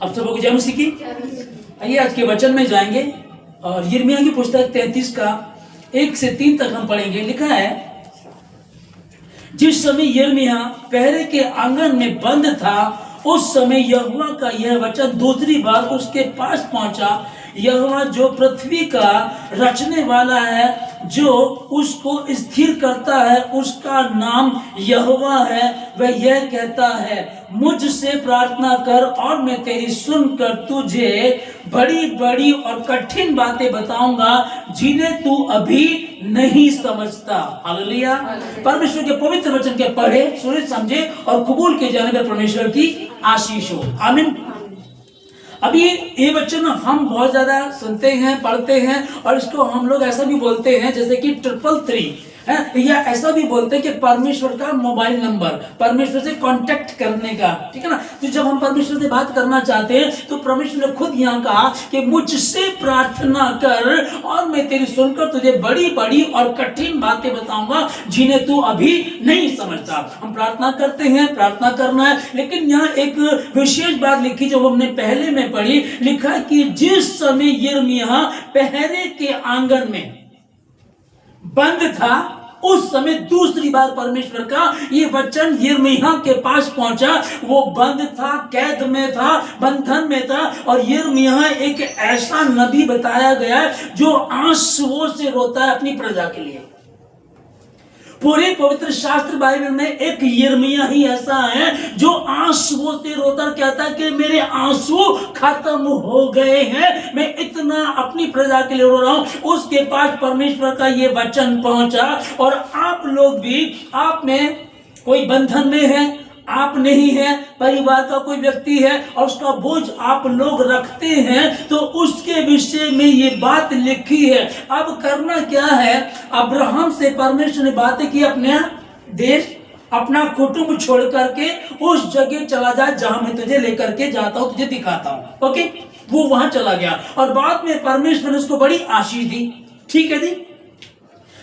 अब सबको जय मसीह की। आइए आज के वचन में जाएंगे और यिर्मयाह की पुस्तक 33 का 1 से 3 तक हम पढ़ेंगे। लिखा है, जिस समय यिर्मयाह पहरे के आंगन में बंद था, उस समय यहोवा का यह वचन दूसरी बार उसके पास पहुंचा। यहोवा जो पृथ्वी का रचने वाला है, जो उसको स्थिर करता है, उसका नाम यहोवा है। वह यह कहता है, मुझसे प्रार्थना कर और मैं तेरी सुनकर तुझे बड़ी बड़ी और कठिन बातें बताऊंगा, जिन्हें तू अभी नहीं समझता। हालेलुया। परमेश्वर के पवित्र वचन के पढ़े, सुने, समझे और कबूल के जाने में परमेश्वर की आशीष हो। आमीन। अभी ये वचन हम बहुत ज्यादा सुनते हैं, पढ़ते हैं और इसको हम लोग ऐसा भी बोलते हैं जैसे कि 333 है, या ऐसा भी बोलते हैं कि परमेश्वर का मोबाइल नंबर, परमेश्वर से कांटेक्ट करने का। ठीक है ना। तो जब हम परमेश्वर से बात करना चाहते हैं तो परमेश्वर ने खुद यहाँ कहा कि मुझसे प्रार्थना कर और मैं तेरी सुनकर तुझे बड़ी बड़ी और कठिन बातें बताऊंगा, जिन्हें तू अभी नहीं समझता। हम प्रार्थना करते हैं, प्रार्थना करना है, लेकिन यहाँ एक विशेष बात लिखी जो हमने पहले में पढ़ी। लिखा कि जिस समय यिर्मयाह पहरे के आंगन में बंद था, उस समय दूसरी बार परमेश्वर का ये वचन यिर्मयाह के पास पहुंचा। वो बंद था, कैद में था, बंधन में था और यिर्मयाह एक ऐसा नबी बताया गया जो आंसुओं से रोता है अपनी प्रजा के लिए। पूरे पवित्र शास्त्र बाइबल में एक यिर्मयाह ही ऐसा है जो आंसुओं से रोता कहता है कि मेरे आंसू खत्म हो गए हैं, मैं इतना अपनी प्रजा के लिए रो रहा हूं। उसके पास परमेश्वर का ये वचन पहुंचा। और आप लोग भी, आप में कोई बंधन में है, आप नहीं है, परिवार का कोई व्यक्ति है और उसका बोझ आप लोग रखते हैं, तो उसके विषय में ये बात लिखी है। अब करना क्या है, अब्राहम से परमेश्वर ने बातें की, अपने देश, अपना कुटुंब छोड़ करके उस जगह चला जा जहां मैं तुझे लेकर के जाता हूं, तुझे दिखाता हूं। ओके, वो वहां चला गया और बाद में परमेश्वर ने उसको बड़ी आशीष दी। ठीक है जी।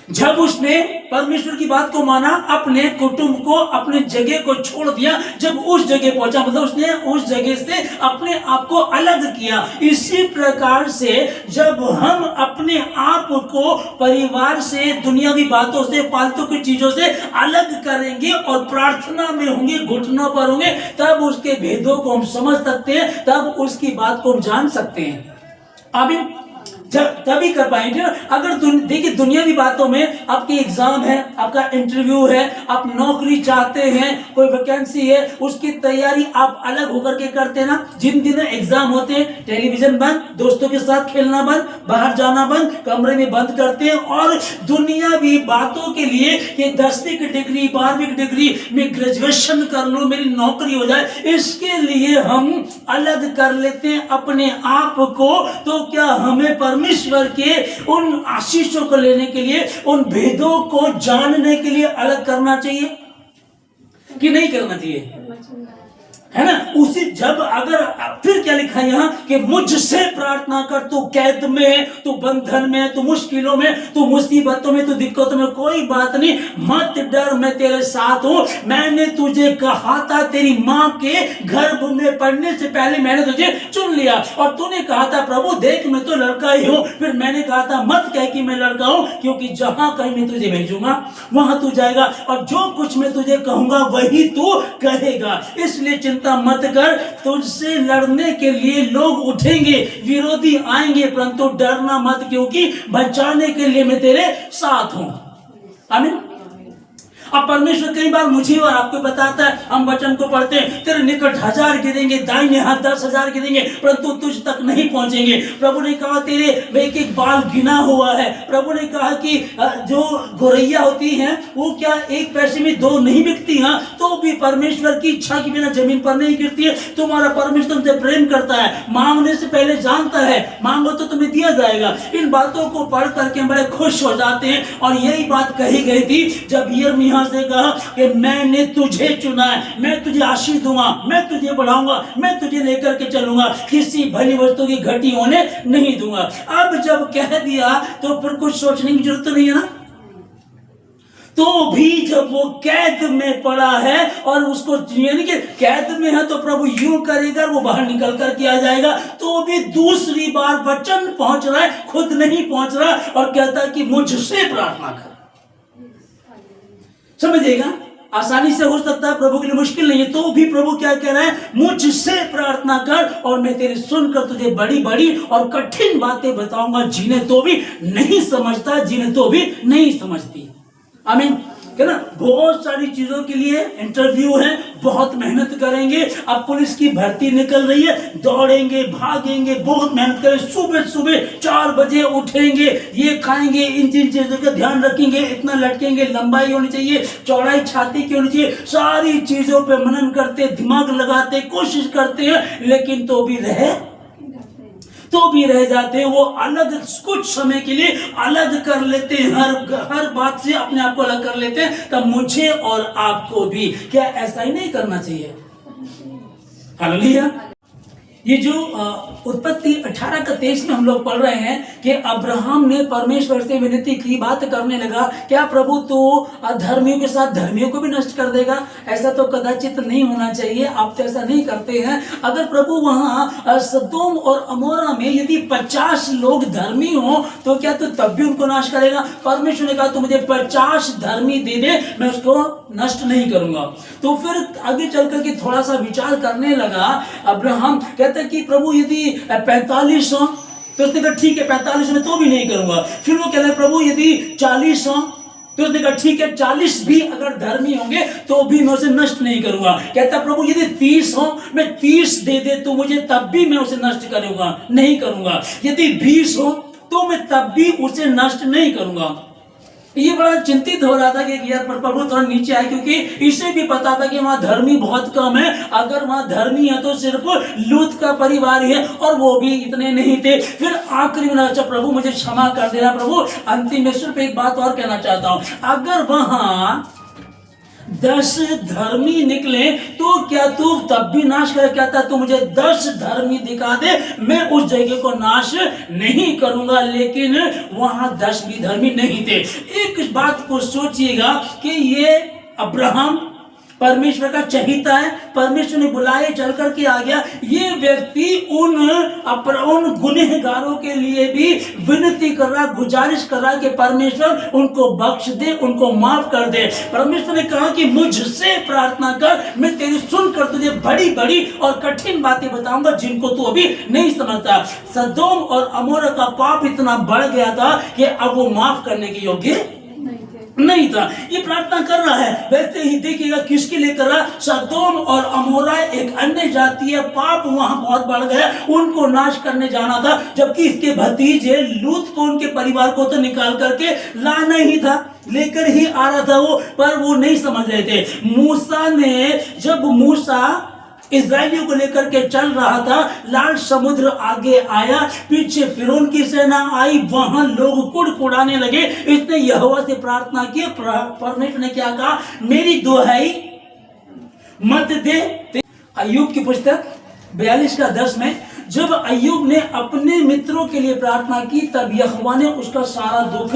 जब उसने परमेश्वर की बात को माना, अपने कुटुंब को, अपने जगह को छोड़ दिया, जब उस जगह पहुंचा, मतलब उसने उस जगह से अपने आप को अलग किया। इसी प्रकार से जब हम अपने आप को परिवार से, दुनियावी बातों से, फालतू की चीजों से अलग करेंगे और प्रार्थना में होंगे, घुटनों पर होंगे, तब उसके भेदों को हम समझ सकते हैं, तब उसकी बात को हम जान सकते हैं। आमीन। तभी कर पाएंगे। अगर देखिए, दुनियावी बातों में आपकी एग्जाम है, आपका इंटरव्यू है, आप नौकरी चाहते हैं, कोई वैकेंसी है, उसकी तैयारी आप अलग होकर के करते हैं ना। जिन दिनों एग्जाम होते हैं, टेलीविजन बंद, दोस्तों के साथ खेलना बंद, बाहर जाना बंद, कमरे में बंद करते हैं और दुनियावी बातों के लिए कि 10वीं की डिग्री, 12वीं की डिग्री में ग्रेजुएशन कर लूं, मेरी नौकरी हो जाए, इसके लिए हम अलग कर लेते हैं अपने आप को। तो क्या हमें परमेश्वर के उन आशीषों को लेने के लिए, उन भेदों को जानने के लिए अलग करना चाहिए कि नहीं करना चाहिए? है ना। उसी जब अगर फिर क्या लिखा है यहाँ कि मुझसे प्रार्थना कर, तू कैद में है, तू बंधन में है, तू मुश्किलों में, तू मुसीबतों में, तू दिक्कतों में, कोई बात नहीं, मत डर, मैं तेरे साथ हूं। मैंने तुझे कहा था, तेरी मां के गर्भ में पड़ने से पहले मैंने तुझे चुन लिया और तूने कहा था, प्रभु देख मैं तो लड़का ही हूं। फिर मैंने कहा था, मत कह कि मैं लड़का हूं, क्योंकि जहां कहीं मैं तुझे भेजूंगा वहां तू जाएगा और जो कुछ मैं तुझे कहूंगा वही तू कहेगा। इसलिए चिंता मत कर, तुझसे लड़ने के लिए लोग उठेंगे, विरोधी आएंगे, परंतु डरना मत, क्योंकि बचाने के लिए मैं तेरे साथ हूं। आमीन। अब परमेश्वर कई बार मुझे और आपको बताता है, हम वचन को पढ़ते हैं, तेरे निकट 1000 गिरेंगे, दाहिने हाथ 10,000 गिरेंगे, परंतु तुझ तक नहीं पहुंचेंगे। प्रभु ने कहा तेरे एक एक बाल गिना हुआ है। प्रभु ने कहा कि जो गोरैया होती हैं वो क्या 1 पैसे में 2 नहीं बिकती हैं, तो भी परमेश्वर की इच्छा के बिना जमीन पर नहीं गिरती है। तुम्हारा परमेश्वर तुमसे प्रेम करता है, मांगने से पहले जानता है, मांगो तो तुम्हें दिया जाएगा। इन बातों को पढ़ करके हम बड़े खुश हो जाते हैं। और यही बात कही गई थी जब यिर्मयाह से कहा कि मैंने तुझे चुना है, मैं तुझे आशीष दूंगा, मैं तुझे बढ़ाऊंगा, मैं तुझे लेकर के चलूंगा, किसी भली वस्तु की घटी होने नहीं दूंगा। अब जब कह दिया तो फिर कुछ सोचने की जरूरत नहीं है ना। तो भी जब वो कैद में पड़ा है और उसको यानी कि कैद में है तो प्रभु यूं करेगा, वो बाहर निकल कर के आ जाएगा, तो भी दूसरी बार वचन पहुंच रहा है, खुद नहीं पहुंच रहा, और कहता है कि मुझसे प्रार्थना कर। समझिएगा, आसानी से हो सकता है, प्रभु के लिए मुश्किल नहीं है, तो भी प्रभु क्या कह रहा है, मुझसे प्रार्थना कर और मैं तेरी सुनकर तुझे बड़ी बड़ी और कठिन बातें बताऊंगा, जिन्हें तो भी नहीं समझता, जिन्हें तो भी नहीं समझती। आमीन, है ना। बहुत सारी चीजों के लिए इंटरव्यू है, बहुत मेहनत करेंगे। अब पुलिस की भर्ती निकल रही है, दौड़ेंगे, भागेंगे, बहुत मेहनत करेंगे, सुबह सुबह 4 बजे उठेंगे, ये खाएंगे, इन चीजों का ध्यान रखेंगे, इतना लटकेंगे, लंबाई होनी चाहिए, चौड़ाई छाती की होनी चाहिए, सारी चीजों पे मनन करते, दिमाग लगाते, कोशिश करते हैं, लेकिन तो भी रह जाते हैं। वो अलग कुछ समय के लिए अलग कर लेते हैं, हर बात से अपने आप को अलग कर लेते हैं। तब मुझे और आपको भी क्या ऐसा ही नहीं करना चाहिए? हालेलुया। ये जो उत्पत्ति 18 का 23 में हम लोग पढ़ रहे हैं कि अब्राहम ने परमेश्वर से विनती की, बात करने लगा, क्या प्रभु तो अधर्मियों के साथ धर्मियों को भी नष्ट कर देगा? ऐसा तो कदाचित नहीं होना चाहिए, आप तो ऐसा नहीं करते हैं। अगर प्रभु वहां सदोम और अमोरा में यदि 50 लोग धर्मी हो तो क्या तो तब भी उनको नाश करेगा? परमेश्वर ने कहा तो मुझे 50 धर्मी दे दे, मैं उसको नष्ट नहीं करूंगा। तो फिर आगे चल करके थोड़ा सा विचार करने लगा अब्राहम, कहते कि प्रभु यदि 45 हो, तो उसने कहा ठीक है 45 में तो भी नहीं करूंगा। फिर वो कहता है प्रभु यदि 40 हो, तो उसने कहा ठीक है 40 भी अगर धर्मी होंगे तो भी मैं उसे नष्ट नहीं करूंगा। कहता प्रभु यदि 30 हो, मैं 30 दे दे तो मुझे तब भी मैं उसे नष्ट करूंगा नहीं करूंगा। यदि 20 हो तो मैं तब भी उसे नष्ट नहीं करूंगा। ये बड़ा चिंतित हो रहा था कि यार प्रभु थोड़ा नीचे आए, क्योंकि इसे भी पता था कि वहां धर्मी बहुत कम है। अगर वहां धर्मी है तो सिर्फ लूत का परिवार ही है, और वो भी इतने नहीं थे। फिर आखिरी में अच्छा प्रभु मुझे क्षमा कर देना प्रभु, अंतिम में सिर्फ एक बात और कहना चाहता हूं, अगर वहां 10 धर्मी निकले तो क्या तू तब भी नाश कर? कहता तू मुझे 10 धर्मी दिखा दे, मैं उस जगह को नाश नहीं करूंगा। लेकिन वहां 10 भी धर्मी नहीं थे। एक बात को सोचिएगा कि ये अब्राहम परमेश्वर का चहीता है, परमेश्वर ने बुलाए चल करके आ गया। ये व्यक्ति उन गुनहगारों के लिए भी विनती कर रहा, गुजारिश कर रहा कि परमेश्वर उनको बख्श दे, उनको माफ कर दे। परमेश्वर ने कहा कि मुझसे प्रार्थना कर, मैं तेरी सुनकर तुझे बड़ी बड़ी और कठिन बातें बताऊंगा, जिनको तू अभी नहीं समझता। सदोम और अमोरा का पाप इतना बढ़ गया था कि अब वो माफ करने के योग्य नहीं था। ये प्रार्थना कर रहा है, वैसे ही देखिएगा किसके लिए कर रहा? सदोम और अमोरा एक अन्य जाति है, पाप वहां बहुत बढ़ गया, उनको नाश करने जाना था। जबकि इसके भतीजे लूत को, उनके परिवार को तो निकाल करके लाना ही था, लेकर ही आ रहा था वो, पर वो नहीं समझ रहे थे। जब मूसा इस्राएलियों को लेकर के चल रहा था, लाल समुद्र आगे आया, पीछे फिरौन की सेना आई, वहां लोग कुड़कुड़ाने लगे। इसने यहोवा से प्रार्थना की, परमेश्वर ने क्या कहा, मेरी दुहाई मत दे। अय्यूब की पुस्तक 42 का 10 में जब अय्यूब ने अपने मित्रों के लिए प्रार्थना की, तब यहोवा ने उसका सारा दुख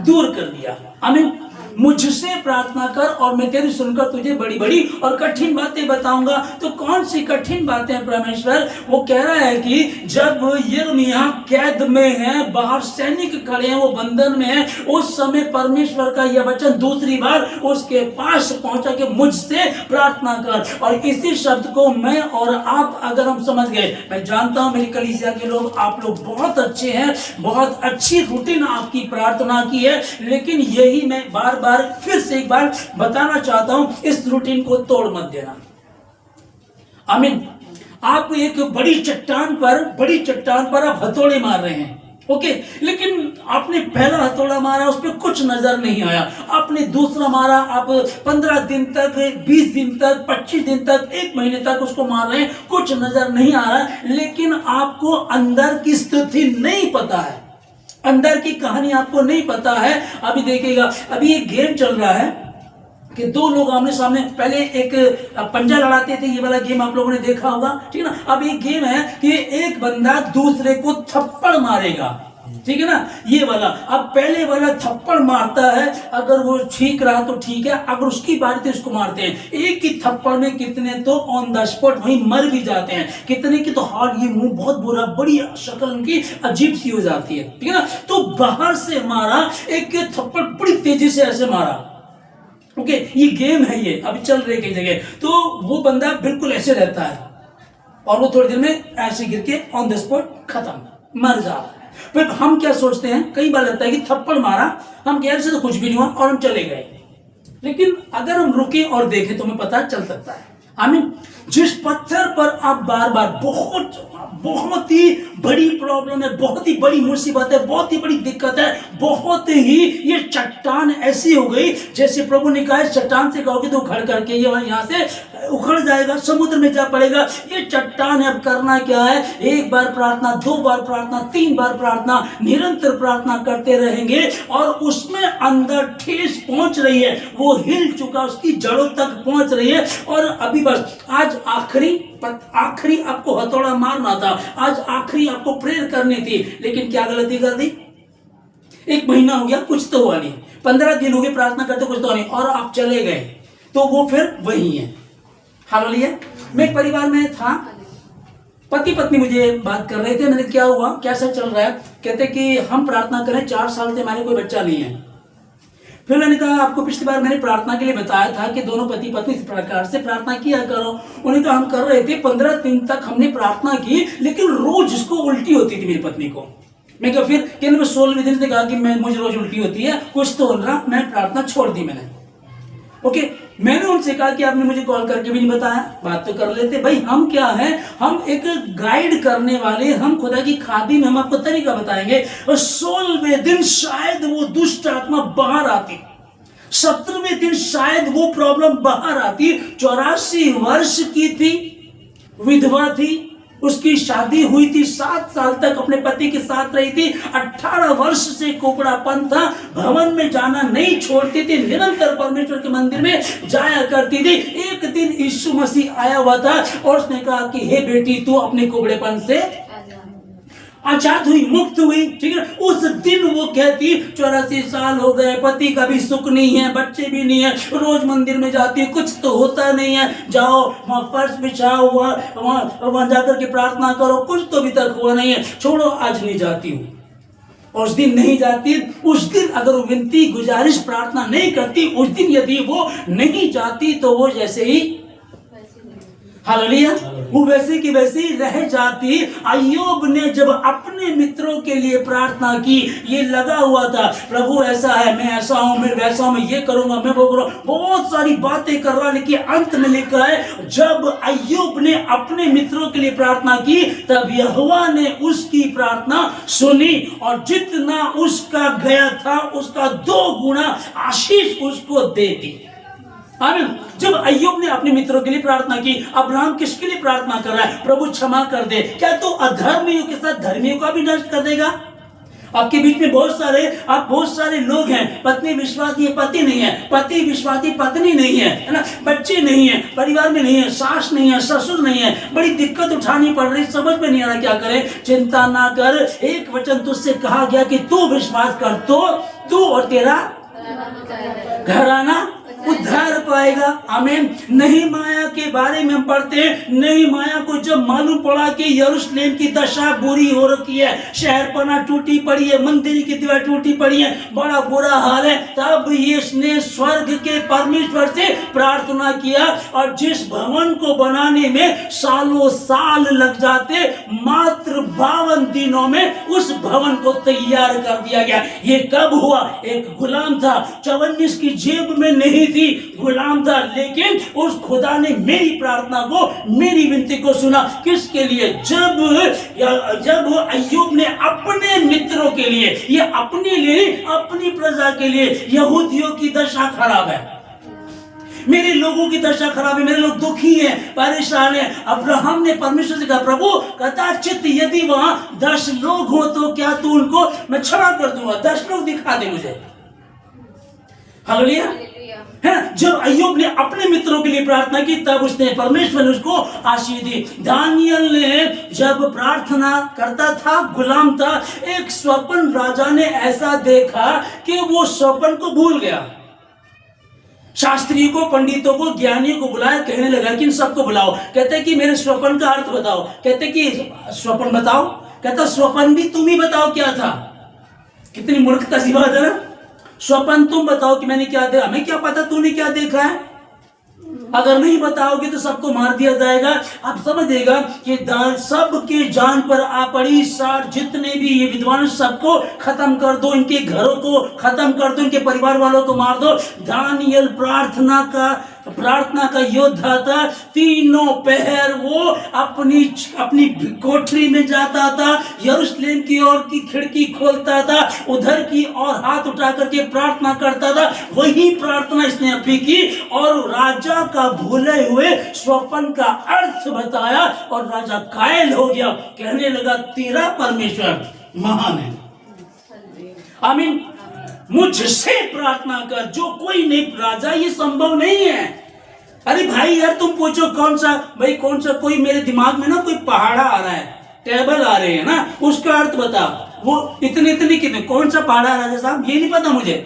दूर कर दिया। आमीन। मुझसे प्रार्थना कर और मैं तेरी सुनकर तुझे बड़ी बड़ी और कठिन बातें बताऊंगा। तो कौन सी कठिन बातें हैं परमेश्वर? वो कह रहा है कि जब यिर्मयाह कैद में है, बाहर सैनिक खड़े हैं, वो बंधन में है, उस समय परमेश्वर का यह वचन दूसरी बार उसके पास पहुंचा कि मुझसे प्रार्थना कर। और इसी शब्द को मैं और आप अगर हम समझ गए, मैं जानता हूं मेरी कलीसिया के लोग, आप लोग बहुत अच्छे हैं, बहुत अच्छी रूटीन आपकी प्रार्थना की है, लेकिन यही मैं बार फिर से एक बार बताना चाहता हूं, इस रूटीन को तोड़ मत देना। आमीन। आप एक बड़ी चट्टान पर आप हथौड़े मार रहे हैं, ओके, लेकिन आपने पहला हथौड़ा मारा, उस पर कुछ नजर नहीं आया। आपने दूसरा मारा, आप 15 दिन तक, 20 दिन तक, 25 दिन तक, 1 महीने तक उसको मार रहे हैं, कुछ नजर नहीं आ रहा, लेकिन आपको अंदर की स्थिति नहीं पता है, अंदर की कहानी आपको नहीं पता है। अभी देखिएगा, अभी एक गेम चल रहा है कि 2 लोग आमने सामने, पहले एक पंजा लड़ाते थे, ये वाला गेम आप लोगों ने देखा होगा, ठीक ना। अब एक गेम है कि एक बंदा दूसरे को थप्पड़ मारेगा, ठीक है ना, ये वाला। अब पहले वाला थप्पड़ मारता है, अगर वो ठीक रहा तो ठीक है, अगर उसकी बारी तो उसको मारते हैं। एक ही थप्पड़ में कितने तो ऑन द स्पॉट वहीं मर भी जाते हैं, कितने की तो हार्ट, ये मुंह बहुत बुरा, बड़ी शक्ल उनकी अजीब सी हो जाती है, ठीक है ना। तो बाहर से मारा, एक थप्पड़ बड़ी तेजी से ऐसे मारा, ओके, ये गेम है, ये अभी चल रही कई जगह। तो वो बंदा बिल्कुल ऐसे रहता है और वो थोड़ी देर में ऐसे गिर के ऑन द स्पॉट खत्म, मर जाता है। फिर हम क्या सोचते हैं, कई बार लगता है कि थप्पड़ मारा, हम कह से तो कुछ भी नहीं हुआ और हम चले गए। लेकिन अगर हम रुके और देखें तो हमें पता चल सकता है, आमीन। जिस पत्थर पर आप बार बार बहुत ही बड़ी प्रॉब्लम है, बहुत ही बड़ी मुसीबत है, बहुत ही बड़ी दिक्कत है, बहुत ही ये चट्टान ऐसी हो गई, जैसे प्रभु ने कहा चट्टान से कहोगे तो उखड़ करके ये यहाँ से उखड़ जाएगा, समुद्र में जा पड़ेगा। ये चट्टान है, अब करना क्या है, एक बार प्रार्थना, 2 बार प्रार्थना, 3 बार प्रार्थना, निरंतर प्रार्थना करते रहेंगे और उसमें अंदर ठेस पहुंच रही है, वो हिल चुका, उसकी जड़ों तक पहुंच रही है। और अभी बस आज आखिरी आपको हथौड़ा मारना था, आज आखिरी आपको प्रेयर करनी थी, लेकिन क्या गलती कर दी। 1 महीना हो गया, कुछ तो हुआ नहीं, 15 दिन हो गए प्रार्थना करते, कुछ तो नहीं, और आप चले गए, तो वो फिर वही है। हालेलुया। मैं एक परिवार में था, पति पत्नी मुझे बात कर रहे थे, मैंने क्या हुआ, कैसा चल रहा है, कहते कि हम प्रार्थना करें, 4 साल से हमारे कोई बच्चा नहीं है। फिर मैंने कहा आपको पिछली बार मैंने प्रार्थना के लिए बताया था कि दोनों पति पत्नी इस प्रकार से प्रार्थना किया करो। उन्होंने कहा हम कर रहे थे, 15 दिन तक हमने प्रार्थना की, लेकिन रोज उसको उल्टी होती थी मेरी पत्नी को। मैं क्या फिर कहने में 16वें दिन से कहा कि मुझे रोज उल्टी होती है, कुछ तो हो रहा, मैं प्रार्थना छोड़ दी मैंने। ओके, मैंने उनसे कहा कि आपने मुझे कॉल करके भी नहीं बताया, बात तो कर लेते भाई। हम क्या है, हम एक गाइड करने वाले, हम खुदा की खादी में हम आपको तरीका बताएंगे। और 16वें दिन शायद वो दुष्ट आत्मा बाहर आती, 17वें दिन शायद वो प्रॉब्लम बाहर आती। 84 वर्ष की थी, विधवा थी, उसकी शादी हुई थी, 7 साल तक अपने पति के साथ रही थी, 18 वर्ष से कोकड़ापन था, भवन में जाना नहीं छोड़ती थी, निरंतर परमेश्वर के मंदिर में जाया करती थी। एक दिन यीशु मसीह आया हुआ था और उसने कहा कि हे बेटी, तू अपने कोकड़ेपन से आजाद हुई, मुक्त हुई, ठीक है। उस दिन वो कहती 84 साल हो गए, पति का भी सुख नहीं है, बच्चे भी नहीं है, रोज मंदिर में जाती है, कुछ तो होता नहीं है, जाओ वहां फर्श बिछाओ, वहां जाकर के प्रार्थना करो, कुछ तो अभी तक हुआ नहीं है, छोड़ो आज नहीं जाती हूँ। और उस दिन नहीं जाती, उस दिन अगर वो विनती गुजारिश प्रार्थना नहीं करती, उस दिन यदि वो नहीं जाती तो वो जैसे ही, हालेलुया, वो वैसे की वैसी रह जाती। अय्यूब ने जब अपने मित्रों के लिए प्रार्थना की, ये लगा हुआ था प्रभु ऐसा है, मैं ऐसा हूं, मैं वैसा हूं, मैं ये करूंगा, मैं वो करूंगा, बहुत सारी बातें कर रहा, लेकिन अंत में लिखा है जब अय्यूब ने अपने मित्रों के लिए प्रार्थना की, तब यहोवा ने उसकी प्रार्थना सुनी और जितना उसका गया था उसका 2 गुना आशीष उसको दे दी। आमीन। जब अय्यूब ने अपने मित्रों के लिए प्रार्थना की, अब्राहम किसके लिए प्रार्थना कर रहा है, प्रभु क्षमा कर दे, क्या तो अधर्मियों के साथ धर्मियों का भी नष्ट कर देगा। आपके बीच में बहुत सारे लोग हैं, पत्नी विश्वासी है, पति नहीं है, पति विश्वासी, पत्नी नहीं है ना, बच्चे नहीं है, परिवार में नहीं है, सास नहीं है, ससुर नहीं है, बड़ी दिक्कत उठानी पड़ रही, समझ में नहीं आ रहा क्या करे। चिंता ना कर, एक वचन तुझसे कहा गया कि तू विश्वास कर तो तू और तेरा घराना उद्धार पाएगा। आमीन। नehemiah के बारे में हम पढ़ते हैं, नehemiah को जब मालूम पड़ा कि यरूशलेम की दशा बुरी हो रखी है, शहरपना टूटी पड़ी है, मंदिर की दीवार टूटी पड़ी है, बड़ा बुरा हाल है, तब इसने स्वर्ग के परमेश्वर से प्रार्थना किया और जिस भवन को बनाने में सालों साल लग जाते, मात्र 52 दिनों में उस भवन को तैयार कर दिया गया। ये कब हुआ, एक गुलाम था, 54 की जेब में नहीं थी, गुलाम था, लेकिन उस खुदा ने मेरी प्रार्थना को, मेरी विनती को सुना। किसके लिए, जब अय्यूब ने अपने मित्रों के लिए, ये अपने लिए, अपनी प्रजा के लिए, यहूदियों की दशा खराब है, मेरे लोगों की दशा खराब है, मेरे लोग दुखी हैं, परेशान हैं। अब्राहम ने परमेश्वर से कहा, प्रभु कदाचित यदि वहां 10 लोग हो तो क्या तू उनको, मैं क्षमा कर दूंगा, 10 लोग दिखा दे मुझे। हालेलुया। है, जब अय्यूब ने अपने मित्रों के लिए प्रार्थना की, तब उसने, परमेश्वर ने उसको आशीष दी। दानियल ने जब प्रार्थना करता था, गुलाम था, एक स्वप्न राजा ने ऐसा देखा कि वो स्वप्न को भूल गया। शास्त्रियों को, पंडितों को, ज्ञानियों को बुलाया, कहने लगा कि इन सबको बुलाओ। कहते कि मेरे स्वप्न का अर्थ बताओ। कहते कि स्वप्न बताओ। कहता स्वप्न भी तुम ही बताओ क्या था। कितनी मूर्खता सी बात है ना। स्वप्न तुम बताओ कि मैंने क्या देखा। हमें क्या पता तूने क्या देखा है। अगर नहीं बताओगे तो सबको मार दिया जाएगा। आप समझिएगा कि सबके जान पर आ पड़ी। सार जितने भी ये विद्वान सबको खत्म कर दो, इनके घरों को खत्म कर दो, इनके परिवार वालों को मार दो। दानियल प्रार्थना का योद्धा था। तीनों पहर वो अपनी कोठरी में जाता था, यरूशलेम की ओर की खिड़की खोलता था, उधर की और हाथ उठा करके प्रार्थना करता था। वही प्रार्थना इसने अभी की और राजा का भूले हुए स्वप्न का अर्थ बताया और राजा कायल हो गया। कहने लगा तेरा परमेश्वर महान है। आमीन। मुझसे प्रार्थना कर, जो कोई नहीं। राजा ये संभव नहीं है। अरे भाई यार तुम पूछो कौन सा, भाई कौन सा, कोई मेरे दिमाग में ना कोई पहाड़ा आ रहा है, टेबल आ रहे हैं ना, उसका अर्थ बता। वो इतने कितने, कौन सा पहाड़ा राजा साहब, ये नहीं पता मुझे।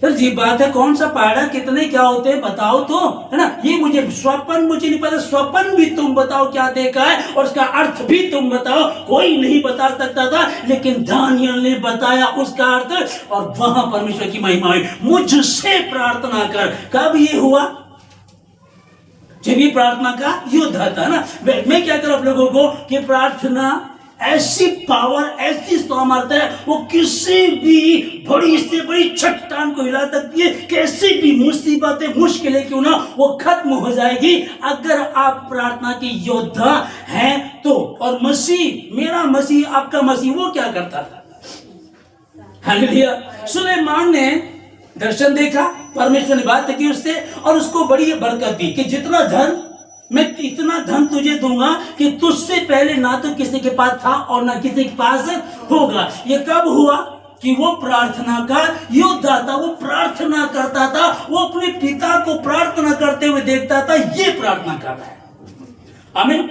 फिर जी बात है, कौन सा पहाड़ा, कितने क्या होते हैं बताओ तो, है ना। ये मुझे स्वप्न मुझे नहीं पता। स्वप्न भी तुम बताओ क्या देखा है और उसका अर्थ भी तुम बताओ। कोई नहीं बता सकता था, लेकिन दानियल ने बताया उसका अर्थ और वहां परमेश्वर की महिमा हुई। मुझसे प्रार्थना कर। कब ये हुआ? जब ये प्रार्थना का योद्धा था ना। मैं क्या करूं आप लोगों को कि प्रार्थना ऐसी पावर, ऐसी सामर्थ्य है, वो किसी भी बड़ी से बड़ी चट्टान को हिला सकती है। कैसी भी मुसीबतें, मुश्किलें क्यों ना, वो खत्म हो जाएगी अगर आप प्रार्थना के योद्धा हैं तो। और मसीह, मेरा मसीह, आपका मसीह, वो क्या करता था? हालेलुया। सुलेमान ने दर्शन देखा, परमेश्वर ने बात की उससे और उसको बड़ी बरकत दी कि जितना धन, मैं इतना धन तुझे दूंगा कि तुझसे पहले ना तो किसी के पास था और ना किसी के पास होगा। ये कब हुआ? कि वो प्रार्थना का योद्धा था, वो प्रार्थना करता था, वो अपने पिता को प्रार्थना करते हुए देखता था, ये प्रार्थना कर रहा है। आमीन।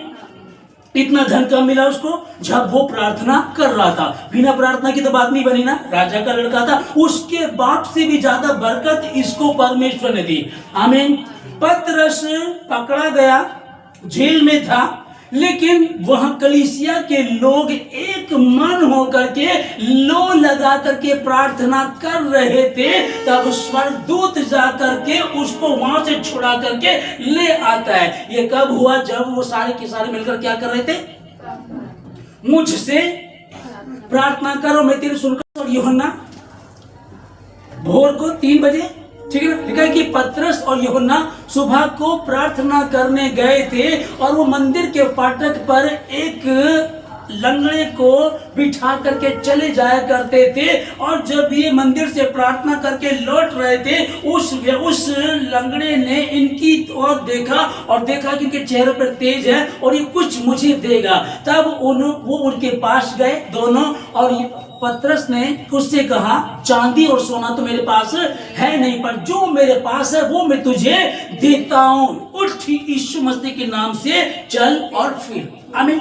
इतना धन कब मिला उसको? जब वो प्रार्थना कर रहा था। बिना प्रार्थना की तो बात नहीं बनी ना। राजा का लड़का था, उसके बाप से भी ज्यादा बरकत इसको परमेश्वर ने दी। आमीन। पतरस पकड़ा गया, जेल में था, लेकिन वहां कलीसिया के लोग एक मन होकर के लो लगा करके प्रार्थना कर रहे थे। तब स्वर्गदूत जाकर के उसको वहां से छुड़ा करके ले आता है। ये कब हुआ? जब वो सारे के सारे मिलकर क्या कर रहे थे? मुझसे प्रार्थना करो, मैं तेरी सुनकर। और यूहन्ना भोर को 3 बजे, ठीक है ना, लिखा है कि पतरस और यूहन्ना सुबह को प्रार्थना करने गए थे और वो मंदिर के फाटक पर एक लंगड़े को बिठा करके चले जाया करते थे। और जब ये मंदिर से प्रार्थना करके लौट रहे थे, उस लंगड़े ने इनकी ओर देखा और देखा कि इनके चेहरे पर तेज है और ये कुछ मुझे देगा। तब वो उनके पास गए दोनों और पतरस ने उससे कहा, चांदी और सोना तो मेरे पास है नहीं, पर जो मेरे पास है वो मैं तुझे देता हूं। उठ यीशु मसीह के नाम से चल और फिर। आमीन।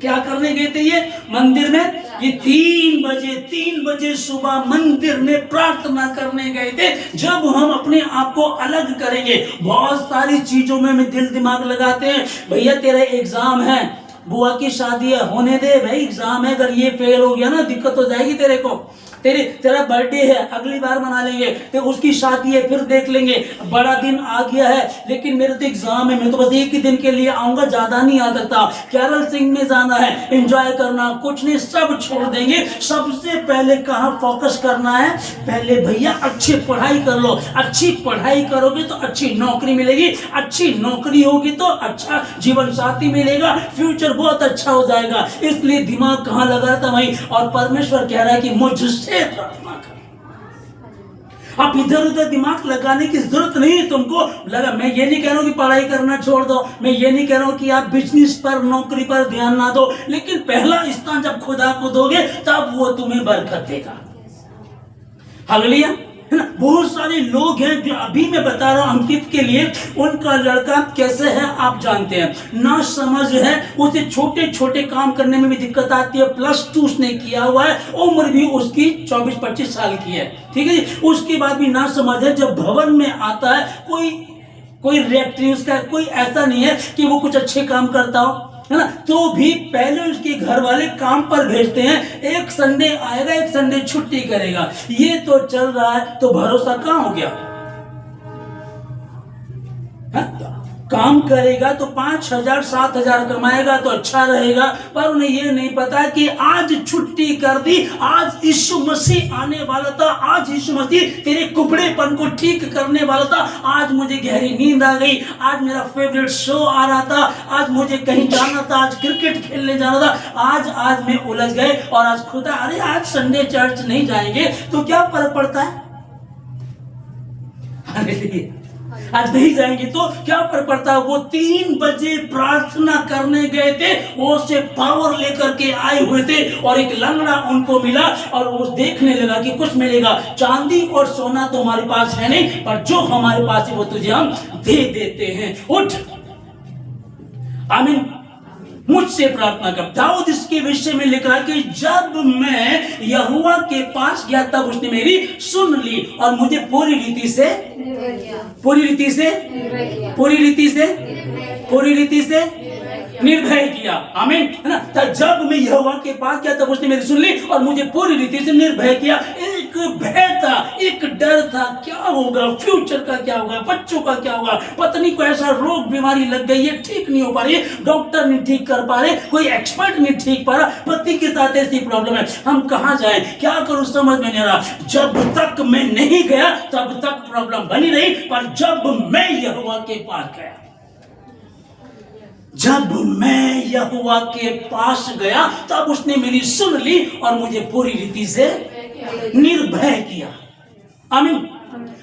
क्या करने गए थे ये? मंदिर में। ये 3 बजे सुबह मंदिर में प्रार्थना करने गए थे। जब हम अपने आप को अलग करेंगे, बहुत सारी चीजों में दिल दिमाग लगाते हैं। भैया तेरा एग्जाम है, बुआ की शादी है, होने दे भाई, एग्जाम है, अगर ये फेल हो गया ना दिक्कत हो जाएगी तेरे को। तेरा बर्थडे है, अगली बार मना लेंगे, तो उसकी शादी है फिर देख लेंगे, बड़ा दिन आ गया है, लेकिन मेरे तो एग्जाम है, मैं तो बस एक ही दिन के लिए आऊंगा, ज्यादा नहीं आ सकता। कैरल सिंह में जाना है, एंजॉय करना, कुछ नहीं, सब छोड़ देंगे। सबसे पहले कहाँ फोकस करना है? पहले भैया अच्छी पढ़ाई कर लो। अच्छी पढ़ाई करोगे तो अच्छी नौकरी मिलेगी, अच्छी नौकरी होगी तो अच्छा जीवन साथी मिलेगा, फ्यूचर बहुत अच्छा हो जाएगा। इसलिए दिमाग कहाँ लगा था भाई? और परमेश्वर कह रहा है कि मुझसे प्रार्थना कर। आप इधर उधर दिमाग लगाने की जरूरत नहीं है तुमको। लगा, मैं ये नहीं कह रहा हूं कि पढ़ाई करना छोड़ दो, मैं ये नहीं कह रहा हूं कि आप बिजनेस पर, नौकरी पर ध्यान ना दो, लेकिन पहला स्थान जब खुदा को दोगे तब वो तुम्हें बरकत देगा। हालेलुया। है ना। बहुत सारे लोग हैं जो अभी मैं बता रहा हूं अंकित के लिए, उनका लड़का कैसे है आप जानते हैं, ना समझ है, उसे छोटे छोटे काम करने में भी दिक्कत आती है। +2 उसने किया हुआ है, उम्र भी उसकी 24-25 साल की है, ठीक है जी। उसके बाद भी ना समझ है। जब भवन में आता है कोई रिएक्ट नहीं उसका, कोई ऐसा नहीं है कि वो कुछ अच्छे काम करता हो, है ना। तो भी पहले उसके घर वाले काम पर भेजते हैं, एक संडे आएगा, एक संडे छुट्टी करेगा। ये तो चल रहा है, तो भरोसा कहां हो गया। काम करेगा तो 5,000 7,000 कमाएगा तो अच्छा रहेगा, पर उन्हें ये नहीं पता कि आज छुट्टी कर दी, आज यीशु मसीह आने वाला था, आज यीशु मसीह तेरे कुबड़ेपन को ठीक करने वाला था। आज मुझे गहरी नींद आ गई, आज मेरा फेवरेट शो आ रहा था, आज मुझे कहीं जाना था, आज क्रिकेट खेलने जाना था, आज मैं उलझ गए और आज खुदा, अरे आज संडे चर्च नहीं जाएंगे तो क्या फर्क पड़ता है। आज नहीं जाएंगे तो क्या फर्क पड़ता है। वो 3 बजे प्रार्थना करने गए थे, वो से पावर लेकर के आए हुए थे, और एक लंगड़ा उनको मिला और वो देखने लगा कि कुछ मिलेगा। चांदी और सोना तो हमारे पास है नहीं, पर जो हमारे पास है वो तुझे हम दे देते हैं, उठ। आमीन। मुझसे प्रार्थना कर। दाऊद इसके विषय में लिख रहा है कि जब मैं यहोवा के पास गया तब उसने मेरी सुन ली और मुझे पूरी रीति से निर्भय किया। आमीन, है ना। जब मैं यहोवा के पास गया तब उसने मेरी सुन ली और मुझे पूरी रीति से निर्भय किया। एक भय था, एक डर था, क्या होगा, फ्यूचर का क्या होगा, बच्चों का क्या होगा, पत्नी को ऐसा रोग बीमारी लग गई है, ठीक नहीं हो पा रही, डॉक्टर नहीं ठीक कर पा रहे, कोई एक्सपर्ट नहीं ठीक पा रहा, पति के साथ ऐसी प्रॉब्लम है, हम कहां जाएं, क्या करूं, समझ में नहीं आ रहा। जब तक मैं नहीं गया तब तक प्रॉब्लम बनी रही, पर जब मैं यहोवा के पास गया, जब मैं यहोवा के पास गया तब उसने मेरी सुन ली और मुझे पूरी रीति से निर्भय किया। आमीन।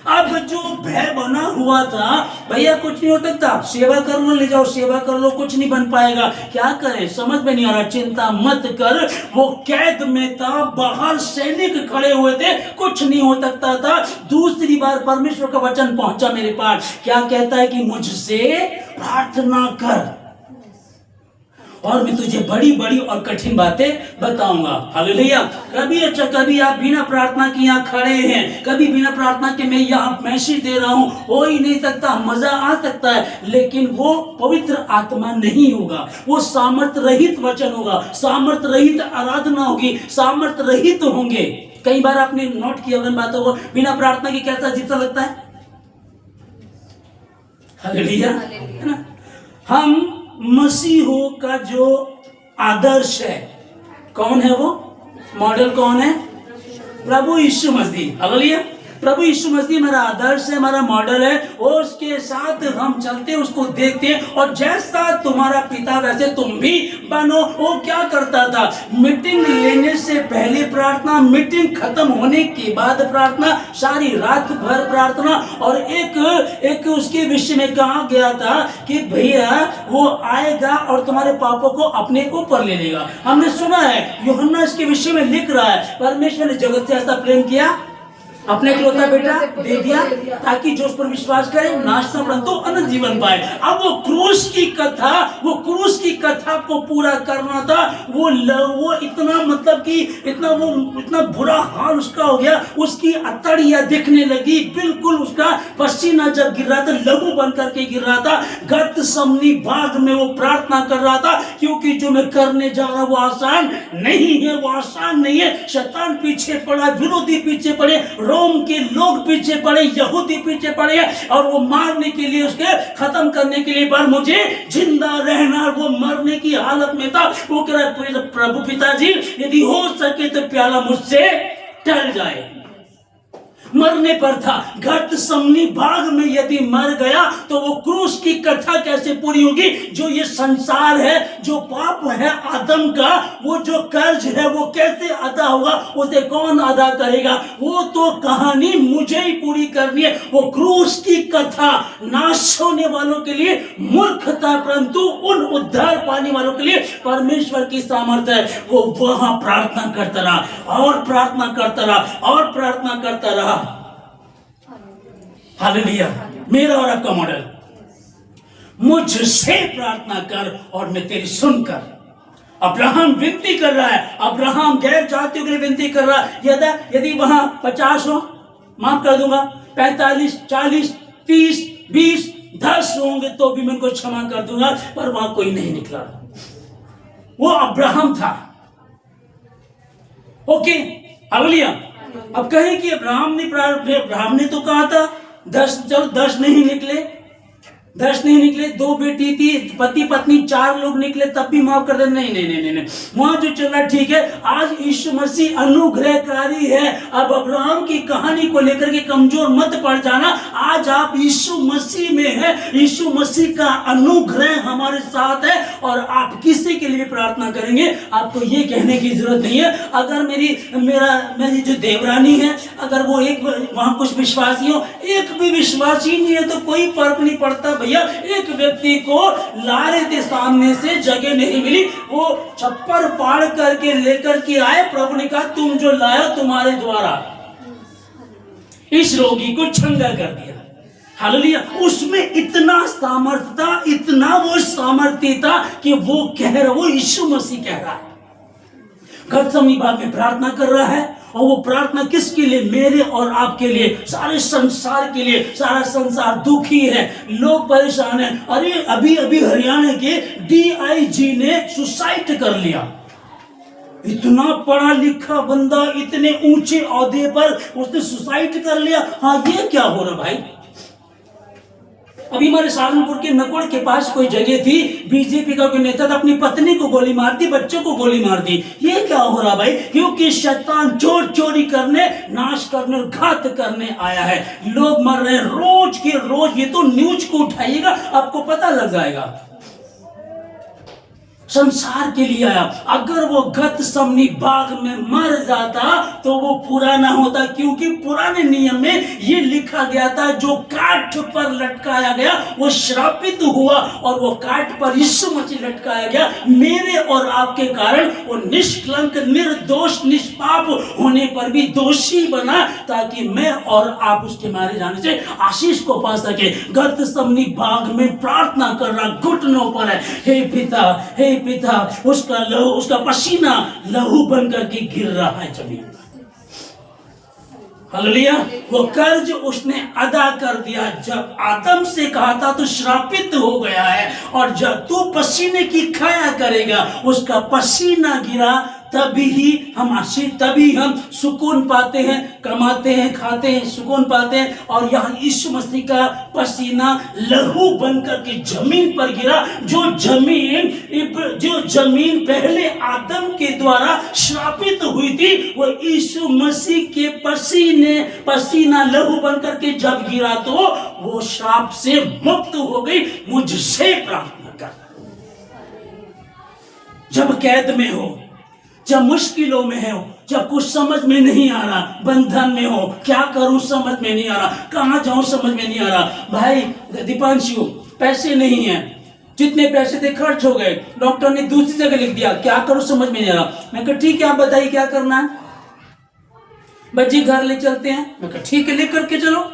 अब जो भय बना हुआ था, भैया कुछ नहीं हो सकता, सेवा कर लो, ले जाओ सेवा कर लो, कुछ नहीं बन पाएगा, क्या करें समझ में नहीं आ रहा। चिंता मत कर, वो कैद में था, बाहर सैनिक खड़े हुए थे, कुछ नहीं हो सकता था। दूसरी बार परमेश्वर का वचन पहुंचा मेरे पास, क्या कहता है कि मुझसे प्रार्थना कर और मैं तुझे बड़ी बड़ी और कठिन बातें बताऊंगा। हालेलुया। कभी आप बिना प्रार्थना के यहाँ खड़े हैं, कभी बिना प्रार्थना के मैं यहाँ मैसेज दे रहा हूँ, हो ही नहीं सकता, मजा आ सकता है, लेकिन वो पवित्र आत्मा नहीं होगा, वो सामर्थ रहित वचन होगा, सामर्थ रहित आराधना होगी, सामर्थ रहित होंगे। कई बार आपने नोट किया होगा बातों को, बिना प्रार्थना के कैसा अजीब सा लगता है। हालेलुया, है ना। हम मसीहों का जो आदर्श है, कौन है वो, मॉडल कौन है, प्रभु यीशु मसीह। हालेलुया। प्रभु यीशु मसीह हमारा आदर्श है, हमारा मॉडल है, और उसके साथ हम चलते हैं, उसको देखते हैं, और जैसा तुम्हारा पिता वैसे तुम भी बनो। वो क्या करता था, मीटिंग लेने से पहले प्रार्थना, मीटिंग खत्म होने के बाद प्रार्थना, सारी रात भर प्रार्थना, और एक उसके विषय में कहा गया था कि भैया वो आएगा और तुम्हारे पापों को अपने ऊपर ले लेगा। हमने सुना है, यूहन्ना इसके विषय में लिख रहा है, परमेश्वर ने जगत से ऐसा प्रेम किया, अपने इकलौता बेटा दे दिया, ताकि जो उस पर विश्वास करे नाश न परंतु अनंत जीवन पाए। अब वो क्रूस की कथा को पूरा करना था। वो इतना, मतलब कि इतना बुरा हाल उसका हो गया, उसकी अतड़ियां दिखने लगी, बिल्कुल उसका पसीना जब गिर रहा था लहू बन करके गिर रहा था। गतसमनी बाग में वो प्रार्थना कर रहा था, क्योंकि जो मैं करने जा रहा हूं वो आसान नहीं है, वो आसान नहीं है। शैतान पीछे पड़ा, विरोधी पीछे पड़े, रोम के लोग पीछे पड़े, यहूदी पीछे पड़े, और वो मारने के लिए, उसके खत्म करने के लिए, पर मुझे जिंदा रहना, वो मरने की हालत में था। वो कह रहा, प्रभु पिताजी यदि हो सके तो प्याला मुझसे टल जाए। मरने पर था, गतसमनी बाग में यदि मर गया तो वो क्रूस की कथा कैसे पूरी होगी। जो ये संसार है, जो पाप है आदम का, वो जो कर्ज है वो कैसे अदा होगा, उसे कौन अदा करेगा। वो तो कहानी मुझे ही पूरी करनी है। वो क्रूस की कथा नाश होने वालों के लिए मूर्खता, परंतु उन उद्धार पाने वालों के लिए परमेश्वर की सामर्थ्य है। वो वहां प्रार्थना करता रहा और प्रार्थना करता रहा और प्रार्थना करता रहा। हालेलुया। मेरा और आपका मॉडल, मुझसे प्रार्थना कर और मैं तेरी सुनकर। अब्राहम विनती कर रहा है, अब्राहम गैर जातियों के लिए विनती कर रहा है। यदि वहां 50 हो माफ कर दूंगा, 45, 40, 30, 20, 10 होंगे तो भी मैं उनको क्षमा कर दूंगा, पर वहां कोई नहीं निकला। वो अब्राहम था। Okay, hallelujah. अब कहे कि अब्राहम ने तो कहा था 10, चलो 10 नहीं निकले, 10 नहीं निकले, 2 बेटी थी, पति पत्नी 4 लोग निकले, तब भी माफ कर दे। नहीं नहीं नहीं नहीं, वहां जो चल रहा ठीक है। आज यीशु मसीह अनुग्रहकारी है। अब अब्राहम की कहानी को लेकर के कमजोर मत पड़ जाना। आज आप यीशु मसीह में हैं, यीशु मसीह का अनुग्रह हमारे साथ है और आप किसी के लिए प्रार्थना करेंगे, आपको ये कहने की जरूरत नहीं है अगर मेरी जो देवरानी है, अगर वो एक वहां कुछ विश्वासी हो, एक भी विश्वासी नहीं है तो कोई फर्क नहीं पड़ता भैया। एक व्यक्ति को ला रहे थे, सामने से जगह नहीं मिली, वो छप्पर फाड़ करके लेकर के आए। प्रभु ने कहा तुम जो लाए तुम्हारे द्वारा इस रोगी को चंगा कर दिया। हालेलुया। उसमें इतना सामर्थ्य था, इतना वो सामर्थ्य था कि वो कह रहा, वो यीशु मसीह कह रहा है, गतसमनी भाग में प्रार्थना कर रहा है। और वो प्रार्थना किसके लिए? मेरे और आपके लिए, सारे संसार के लिए। सारा संसार दुखी है, लोग परेशान हैं। अरे अभी अभी हरियाणा के DIG ने सुसाइड कर लिया। इतना पढ़ा लिखा बंदा, इतने ऊंचे ओहदे पर, उसने सुसाइड कर लिया। हाँ, ये क्या हो रहा भाई? अभी हमारे सहारनपुर के नकोड़ के पास कोई जगह थी, बीजेपी का कोई नेता था, अपनी पत्नी को गोली मार दी, बच्चों को गोली मार दी। ये क्या हो रहा भाई? क्योंकि शैतान चोरी करने, नाश करने और घात करने आया है। लोग मर रहे हैं रोज के रोज। ये तो न्यूज को उठाइएगा, आपको पता लग जाएगा। संसार के लिए आया। अगर वो गतसमनी बाग में मर जाता तो वो पूरा ना होता, क्योंकि पुराने नियम में ये लिखा गया था जो काठ पर लटकाया गया वो श्रापित हुआ, और वो काठ पर यीशु मसीह लटकाया गया मेरे और आपके कारण। वो निष्कलंक, निर्दोष, निष्पाप होने पर भी दोषी बना, ताकि मैं और आप उसके मारे जाने से आशीष को पा सके। गतसमनी बाग में प्रार्थना कर रहा, घुटनों पर है, हे पिता, उसका लहू, उसका पसीना लहू बनकर के गिर रहा है जमीन पर। हालेलुया। वो कर्ज उसने अदा कर दिया। जब आदम से कहा था तो श्रापित हो गया है, और जब तू पसीने की खाया करेगा, उसका पसीना गिरा, तभी हम सुकून पाते हैं, कमाते हैं, खाते हैं, सुकून पाते हैं। और यहाँ यीशु मसीह का पसीना लहू बनकर के जमीन पर गिरा। जो जमीन पहले आदम के द्वारा श्रापित हुई थी, वो यीशु मसीह के पसीना लहू बनकर के जब गिरा तो वो श्राप से मुक्त हो गई। मुझसे प्रार्थना कर। जब कैद में हो, जब मुश्किलों में हो, जब कुछ समझ में नहीं आ रहा, बंधन में हो, क्या करूं समझ में नहीं आ रहा, कहां जाऊं समझ में नहीं आ रहा। भाई दीपांशु, पैसे नहीं है, जितने पैसे थे खर्च हो गए, डॉक्टर ने दूसरी जगह लिख दिया, क्या करूं समझ में नहीं आ रहा। मैं कहा ठीक है, आप बताइए क्या करना है। बच्ची घर ले चलते हैं। मैं कहा ठीक है, लेकर के चलो।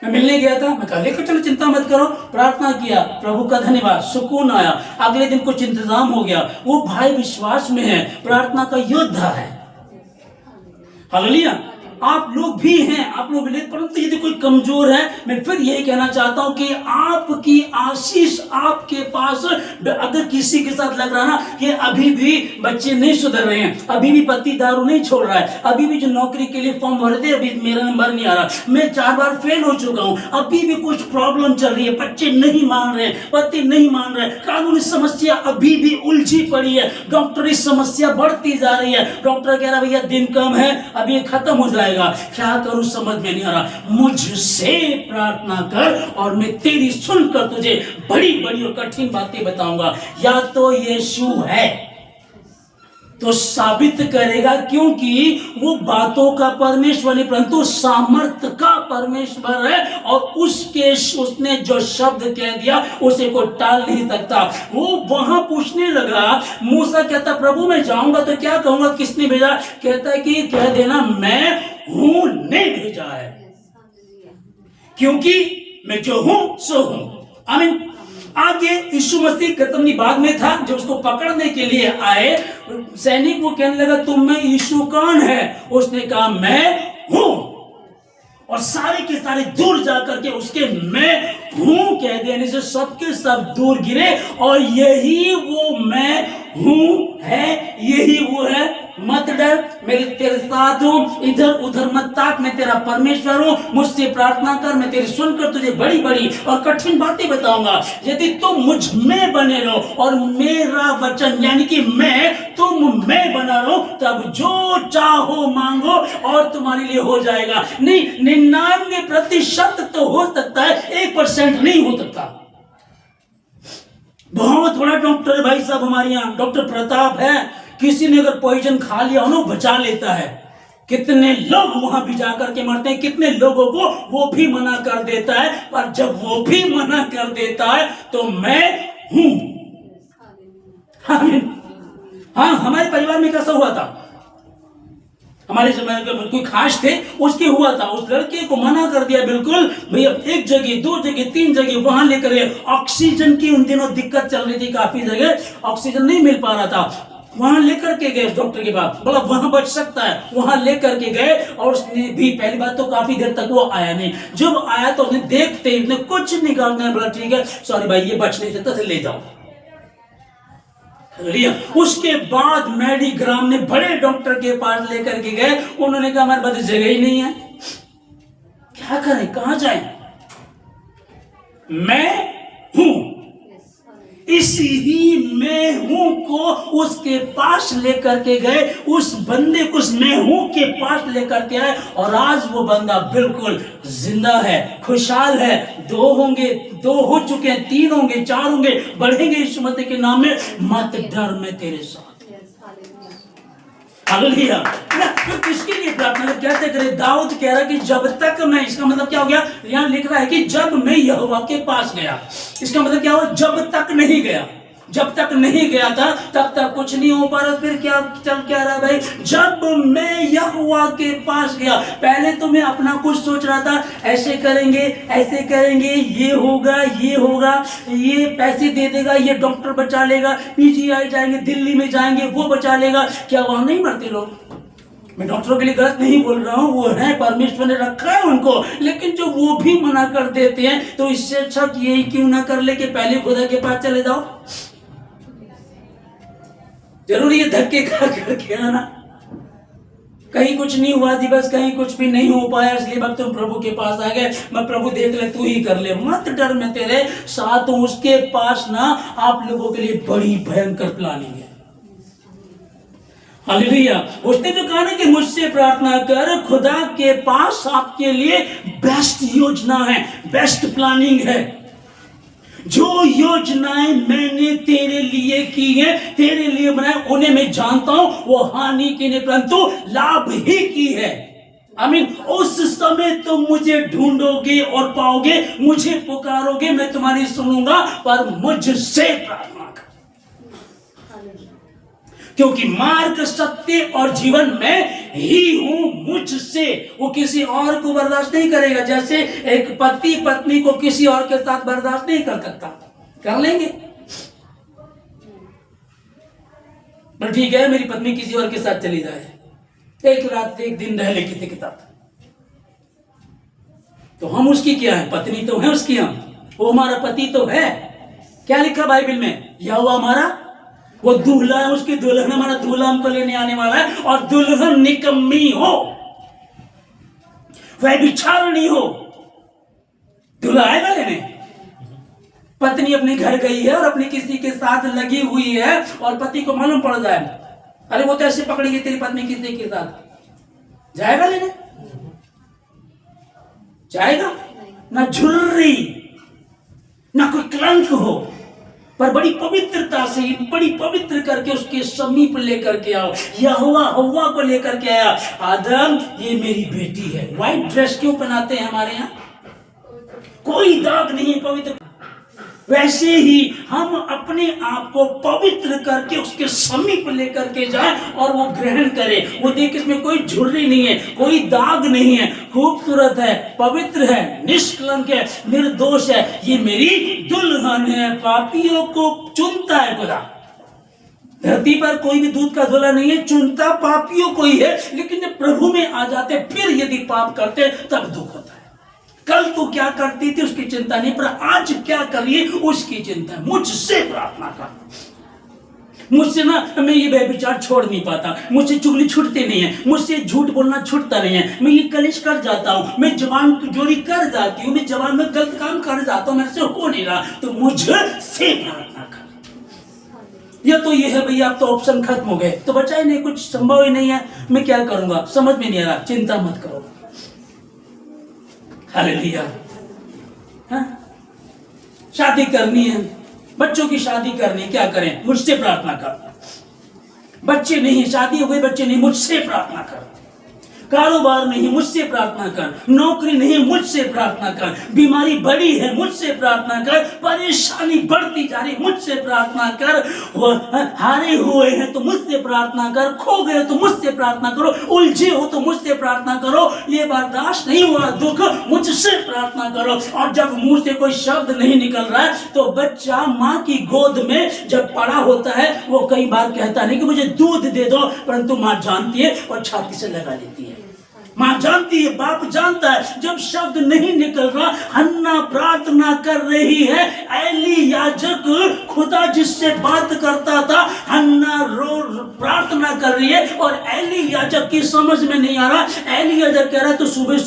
मैं मिलने गया था, मैं कहा लेकर चलो, चिंता मत करो। प्रार्थना किया, प्रभु का धन्यवाद, सुकून आया। अगले दिन कुछ इंतजाम हो गया। वो भाई विश्वास में है, प्रार्थना का योद्धा है। हालेलुया। आप लोग भी हैं, आप लोग भी, परंतु यदि कोई कमजोर है, मैं फिर यही कहना चाहता हूं कि आपकी आशीष आपके पास। अगर किसी के साथ लग रहा ना कि अभी भी बच्चे नहीं सुधर रहे हैं, अभी भी पति दारू नहीं छोड़ रहा है, अभी भी जो नौकरी के लिए फॉर्म भर दे, अभी मेरा नंबर नहीं आ रहा, मैं 4 बार फेल हो चुका हूं, अभी भी कुछ प्रॉब्लम चल रही है, बच्चे नहीं मान रहे, पति नहीं मान रहे, कानूनी समस्या अभी भी उलझी पड़ी है, डॉक्टरी समस्या बढ़ती जा रही है, डॉक्टर कह रहा भैया दिन कम है, अभी खत्म हो जाएगा, क्या करूं समझ में नहीं आ रहा। मुझसे प्रार्थना कर और मैं तेरी सुनकर तुझे बड़ी बड़ी और कठिन बातें बताऊंगा। या तो यीशु है तो साबित करेगा, क्योंकि वो बातों का परमेश्वर नहीं परंतु सामर्थ्य का परमेश्वर है, और उसने जो शब्द कह दिया उसे कोई टाल नहीं सकता। वो वहां पूछने लगा, मूसा कहता प्रभु मैं जाऊंगा तो क्या कहूंगा, किसने भेजा? कहता है कि कह देना मैं हूं ने भेजा है। क्योंकि मैं जो हूं सो हूं। आमीन। आगे यीशु मसीह गतमनी बाग में था, जब उसको पकड़ने के लिए आए, सैनिक वो कहने लगा तुम में यीशु कौन है? उसने कहा मैं हूं, और सारे के सारे दूर जाकर के उसके मैं हूं कह देने से सबके सब दूर गिरे, और यही वो मैं हूं है, यही वो है। मत डर, मैं तेरे साथ हूं, इधर उधर मत ताक, मैं तेरा परमेश्वर हूं, मुझसे प्रार्थना कर, मैं तेरी सुनकर तुझे बड़ी बड़ी और कठिन बातें बताऊंगा। यदि तुम मुझ में बने रहो और मेरा वचन यानी कि मैं तुम में बना रहो, तब जो चाहो मांगो और तुम्हारे लिए हो जाएगा। नहीं, 99% तो हो सकता है, 1% नहीं हो सकता। बहुत बड़ा डॉक्टर है भाई साहब हमारे यहाँ, डॉक्टर प्रताप है। किसी ने अगर पॉइजन खा लिया हो ना, बचा लेता है। कितने लोग वहां भी जाकर के मरते हैं, कितने लोगों को वो भी मना कर देता है, पर जब वो भी मना कर देता है तो मैं हूं। हाँ, हमारे परिवार में कैसा हुआ था, हमारे समय कोई खास थे, उसके हुआ था, उस लड़के को मना कर दिया बिल्कुल, भैया 1 जगह 2 जगह 3 जगह वहां लेकर गए। ऑक्सीजन की उन दिनों दिक्कत चल रही थी, काफी जगह ऑक्सीजन नहीं मिल पा रहा था, वहां लेकर के गए डॉक्टर के पास, बोला वहां बच सकता है, वहां लेकर के गए, और उसने भी पहली बात तो काफी देर तक वो आया नहीं। जब आया तो उसने देखते ही उसने कुछ निकालना है, बोला ठीक है सॉरी भाई ये बच नहीं सकता, ले जाओ। उसके बाद मेडिग्राम ने बड़े डॉक्टर के पास लेकर के गए, उन्होंने कहा हमारे पास जगह ही नहीं है, क्या करें, कहां जाएं? मैं हूं, इसी मैं हूं को उसके पास लेकर के गए, उस बंदे को उस मैं हूं के पास लेकर के आए, और आज वो बंदा बिल्कुल जिंदा है, खुशहाल है। 2 होंगे, 2 हो चुके हैं, 3 होंगे, 4 होंगे, बढ़ेंगे यीशु मसीह के नाम में। मत डर, मैं तेरे साथ। हालेलुया। तो किसके लिए प्रार्थना कर, कैसे करे? दाऊद कह रहा कि जब तक मैं, इसका मतलब क्या हो गया, यहां लिख रहा है कि जब मैं यहोवा के पास गया, इसका मतलब क्या हुआ, जब तक नहीं गया, जब तक नहीं गया था तब तक कुछ नहीं हो पा रहा। फिर क्या चल क्या रहा भाई, जब मैं यहोवा के पास गया, पहले तो मैं अपना कुछ सोच रहा था, ऐसे करेंगे, ऐसे करेंगे, ये होगा, ये होगा, ये पैसे दे देगा, ये डॉक्टर बचा लेगा, पीजीआई जाएंगे, दिल्ली में जाएंगे, वो बचा लेगा। क्या वहां नहीं मरते लोग? मैं डॉक्टरों के लिए गलत नहीं बोल रहा हूं, वो है, परमेश्वर ने रखा है उनको, लेकिन जो वो भी मना कर देते हैं, तो इससे अच्छा कि यही क्यों ना कर ले कि पहले खुदा के पास चले जाओ। जरूरी है धक्के खा करके आना, कहीं कुछ नहीं हुआ थी, बस कहीं कुछ भी नहीं हो पाया, इसलिए अब तुम प्रभु के पास आ गए, मैं प्रभु देख ले, तू ही कर ले, मत डर, मैं तेरे साथ हूं। उसके पास ना आप लोगों के लिए बड़ी भयंकर प्लानिंग है। हालेलुया। उसने जो कहा ना कि मुझसे प्रार्थना कर, खुदा के पास आपके लिए बेस्ट योजना है, बेस्ट प्लानिंग है। जो योजनाएं मैंने तेरे लिए की है, तेरे लिए बनाए, उन्हें मैं जानता हूं, वो हानि की नहीं परंतु लाभ ही की है। आमीन। उस समय तुम मुझे ढूंढोगे और पाओगे, मुझे पुकारोगे, मैं तुम्हारी सुनूंगा, पर मुझसे प्रार्थना कर, क्योंकि मार्ग, सत्य और जीवन मैं ही हूं, मुझसे। वो किसी और को बर्दाश्त नहीं करेगा, जैसे एक पति पत्नी को किसी और के साथ बर्दाश्त नहीं कर सकता। कर लेंगे, पर ठीक है मेरी पत्नी किसी और के साथ चली जाए, एक रात एक दिन रह ले किसी के साथ, तो हम उसकी क्या है, पत्नी तो है उसकी, हम, वो हमारा पति तो है। क्या लिखा बाइबल में, यहोवा हमारा वो दूल्हा है, उसकी दुल्हन, हमारा दूल्हा हमको लेने आने वाला है, और दुल्हन निकम्मी हो, वह बिचारनी हो, दूल्हा आएगा लेने। पत्नी अपने घर गई है और अपनी किसी के साथ लगी हुई है, और पति को मालूम पड़ जाए, अरे वो तो ऐसे पकड़ेगी तेरी पत्नी किसी के साथ, जाएगा लेने? जाएगा ना, झुर्री ना कोई कलंक हो, पर बड़ी पवित्रता से, बड़ी पवित्र करके उसके समीप लेकर के आओ। यहोवा हव्वा को लेकर के आया, आदम ये मेरी बेटी है। व्हाइट ड्रेस क्यों पहनाते हैं हमारे यहाँ? कोई दाग नहीं, पवित्र। वैसे ही हम अपने आप को पवित्र करके उसके समीप लेकर के जाए और वो ग्रहण करे। वो देख इसमें कोई झुर्री नहीं है, कोई दाग नहीं है, खूबसूरत है, पवित्र है, निष्कलंक है, निर्दोष है, ये मेरी दुल्हन है। पापियों को चुनता है खुदा। धरती पर कोई भी दूध का धुला नहीं है, चुनता पापियों को ही है। लेकिन जब प्रभु में आ जाते फिर यदि पाप करते तब दुख होता है। कल तू क्या करती थी उसकी चिंता नहीं, पर आज क्या करिए उसकी चिंता है। मुझसे प्रार्थना कर। मुझसे ना मैं ये व्यभिचार छोड़ नहीं पाता, मुझसे चुगली छूटती नहीं है, मुझसे झूठ बोलना छूटता नहीं है, मैं ये कलेश कर जाता हूँ, मैं जवान जोड़ी कर जाती हूँ, मैं जवान में गलत काम कर जाता हूँ, मेरे से हो नहीं रहा, तो मुझसे प्रार्थना कर। या तो ये है भैया आप तो ऑप्शन खत्म हो गए, तो बचा ही नहीं, कुछ संभव ही नहीं है, मैं क्या करूंगा, समझ में नहीं आ रहा, चिंता मत करो। हालेलुया। हाँ? शादी करनी है, बच्चों की शादी करनी, क्या करें, मुझसे प्रार्थना कर। बच्चे नहीं, शादी हो गई, बच्चे नहीं, मुझसे प्रार्थना कर। कारोबार नहीं, मुझसे प्रार्थना कर। नौकरी नहीं, मुझसे प्रार्थना कर। बीमारी बड़ी है, मुझसे प्रार्थना कर। परेशानी बढ़ती जा रही, मुझसे प्रार्थना कर। हारे हुए हैं तो मुझसे प्रार्थना कर, खो गए तो मुझसे प्रार्थना करो, उलझे हो तो मुझसे प्रार्थना करो, ये बर्दाश्त नहीं हुआ दुख, मुझसे प्रार्थना करो। और जब मुंह से कोई शब्द नहीं निकल रहा है तो बच्चा माँ की गोद में जब पड़ा होता है वो कई बार कहता नहीं कि मुझे दूध दे दो, परंतु माँ जानती है और छाती से लगा लेती है। माँ जानती है, बाप जानता है, जब शब्द नहीं निकल रहा, हन्ना प्रार्थना कर रही है। एली याजक खुदा जिससे बात करता था, हन्ना प्रार्थना कर रही है और एली याजक की समझ में नहीं आ रहा। एली याजक कह रहा है तो सुबह